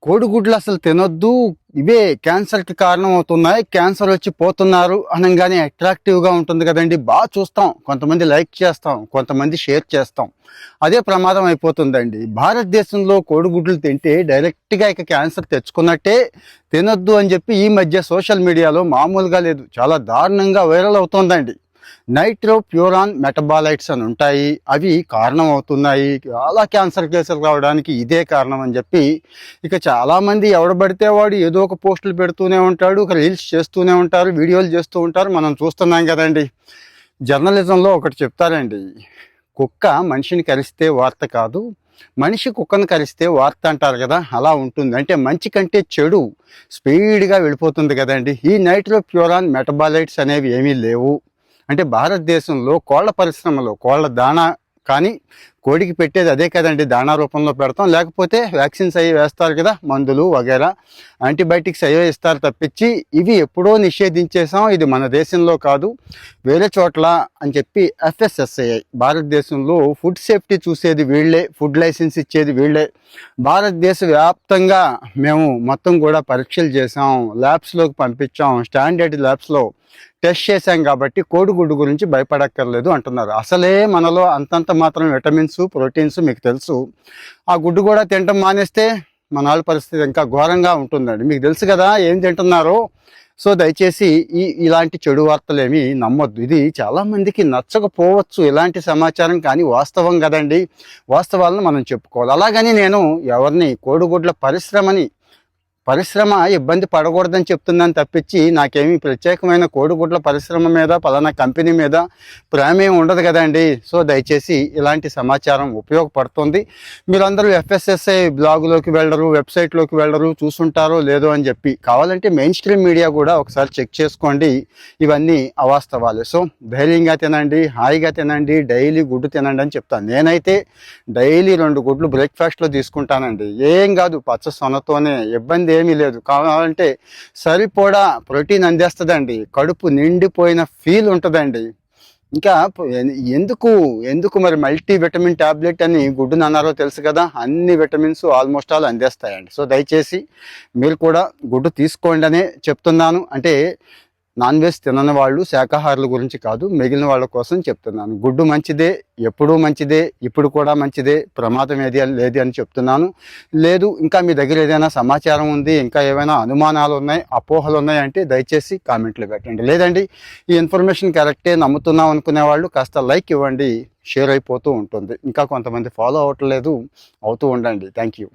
కోడిగుడ్లు అసలు తినొద్దు, ఇవే క్యాన్సర్కి కారణం అవుతున్నాయి, క్యాన్సర్ వచ్చి పోతున్నారు అనగానే అట్రాక్టివ్గా ఉంటుంది కదండి. బాగా చూస్తాం, కొంతమంది లైక్ చేస్తాం, కొంతమంది షేర్ చేస్తాం. అదే ప్రమాదం అయిపోతుందండి. భారతదేశంలో కోడిగుడ్లు తింటే డైరెక్ట్గా ఇక క్యాన్సర్ తెచ్చుకున్నట్టే. తినొద్దు అని చెప్పి ఈ మధ్య సోషల్ మీడియాలో మామూలుగా లేదు, చాలా దారుణంగా వైరల్ అవుతుందండి. నైట్రోప్యూరాన్ మెటబాలైట్స్ అని ఉంటాయి, అవి కారణం అవుతున్నాయి చాలా క్యాన్సర్ కేసులు రావడానికి. ఇదే కారణం అని చెప్పి ఇక చాలామంది ఎవడబడితే వాడు ఏదో ఒక పోస్టులు పెడుతూనే ఉంటాడు, ఒక రీల్స్ చేస్తూనే ఉంటారు, వీడియోలు చేస్తూ ఉంటారు, మనం చూస్తున్నాం కదండి. జర్నలిజంలో ఒకటి చెప్తారండి, కుక్క మనిషిని కరిస్తే వార్త కాదు, మనిషి కుక్కను కరిస్తే వార్త అంటారు కదా, అలా ఉంటుంది. అంటే మంచి కంటే చెడు స్పీడ్గా వెళ్ళిపోతుంది కదండి. ఈ నైట్రోప్యూరాన్ మెటబాలైట్స్ అనేవి ఏమీ లేవు. అంటే భారతదేశంలో కోళ్ల పరిశ్రమలో కోళ్ల దాణా కానీ కోడికి పెట్టేది అదే కదండి, దాణా రూపంలో పెడతాం, లేకపోతే వ్యాక్సిన్స్ అవి వేస్తారు కదా, మందులు వగేరా యాంటీబయాటిక్స్ అయ్యో ఇస్తారు తప్పించి ఇవి ఎప్పుడో నిషేధించేసాం. ఇది మన దేశంలో కాదు, వేరే చోట్ల అని చెప్పి FSSAI భారతదేశంలో ఫుడ్ సేఫ్టీ చూసేది వీళ్ళే, ఫుడ్ లైసెన్స్ ఇచ్చేది వీళ్ళే. భారతదేశ వ్యాప్తంగా మేము మొత్తం కూడా పరీక్షలు చేసాం, ల్యాబ్స్లోకి పంపించాం, స్టాండర్డ్ ల్యాబ్స్లో టెస్ట్ చేశాం కాబట్టి కోడిగుడ్డు గురించి భయపడక్కర్లేదు అంటున్నారు. అసలే మనలో అంతంత మాత్రం విటమిన్స్, ప్రోటీన్స్ మీకు తెలుసు. ఆ గుడ్డు కూడా తినటం మానేస్తే మన వాళ్ళ పరిస్థితి ఇంకా ఘోరంగా ఉంటుందండి. మీకు తెలుసు కదా ఏం తింటున్నారో. సో దయచేసి ఇలాంటి చెడు వార్తలు ఏమీ నమ్మొద్దు. ఇది చాలామందికి నచ్చకపోవచ్చు ఇలాంటి సమాచారం, కానీ వాస్తవం కదండి. వాస్తవాలను మనం చెప్పుకోవాలి. అలాగని నేను ఎవరిని కోడిగుడ్ల పరిశ్రమ ఇబ్బంది పడకూడదని చెప్తున్నాను తప్పించి నాకేమీ ప్రత్యేకమైన కోడిగుడ్ల పరిశ్రమ మీద, పలానా కంపెనీ మీద ప్రేమే ఉండదు కదండి. సో దయచేసి ఇలాంటి సమాచారం ఉపయోగపడుతుంది. మీరందరూ FSSAI బ్లాగులోకి వెళ్ళరు, వెబ్సైట్లోకి వెళ్ళరు, చూసుంటారో లేదో అని చెప్పి. కావాలంటే మెయిన్ స్ట్రీమ్ మీడియా కూడా ఒకసారి చెక్ చేసుకోండి, ఇవన్నీ అవాస్తవాలే. సో ధైర్యంగా తినండి, హాయిగా తినండి, డైలీ గుడ్డు తినండి అని చెప్తాను. నేనైతే డైలీ 2 గుడ్లు బ్రేక్ఫాస్ట్లో తీసుకుంటానండి. ఏం కాదు, పచ్చ సొనతోనే, ఇబ్బంది ఏమీ లేదు. కావాలంటే సరిపోడా ప్రోటీన్ అందేస్తుందండి, కడుపు నిండిపోయిన ఫీల్ ఉంటుందండి. ఇంకా ఎందుకు మరి మల్టీ విటమిన్ ట్యాబ్లెట్ అని గుడ్డును అన్నారో తెలుసు కదా, అన్ని విటమిన్స్ ఆల్మోస్ట్ ఆల్ అందేస్తాయండి. సో దయచేసి మీరు కూడా గుడ్డు తీసుకోండి అనే చెప్తున్నాను. అంటే నాన్ వెజ్ తినని వాళ్ళు, శాకాహారుల గురించి కాదు, మిగిలిన వాళ్ళ కోసం చెప్తున్నాను. గుడ్డు మంచిదే, ఎప్పుడూ మంచిదే, ఇప్పుడు కూడా మంచిదే, ప్రమాదం ఏది లేదు అని చెప్తున్నాను. లేదు ఇంకా మీ దగ్గర ఏదైనా సమాచారం ఉంది, ఇంకా ఏమైనా అనుమానాలు ఉన్నాయి, అపోహలు ఉన్నాయి అంటే దయచేసి కామెంట్లు పెట్టండి. లేదండి ఈ ఇన్ఫర్మేషన్ కరెక్టే నమ్ముతున్నాం అనుకునే వాళ్ళు కాస్త లైక్ ఇవ్వండి, షేర్ అయిపోతూ ఉంటుంది. ఇంకా కొంతమంది ఫాలో అవ్వట్లేదు, అవుతూ ఉండండి. Thank you.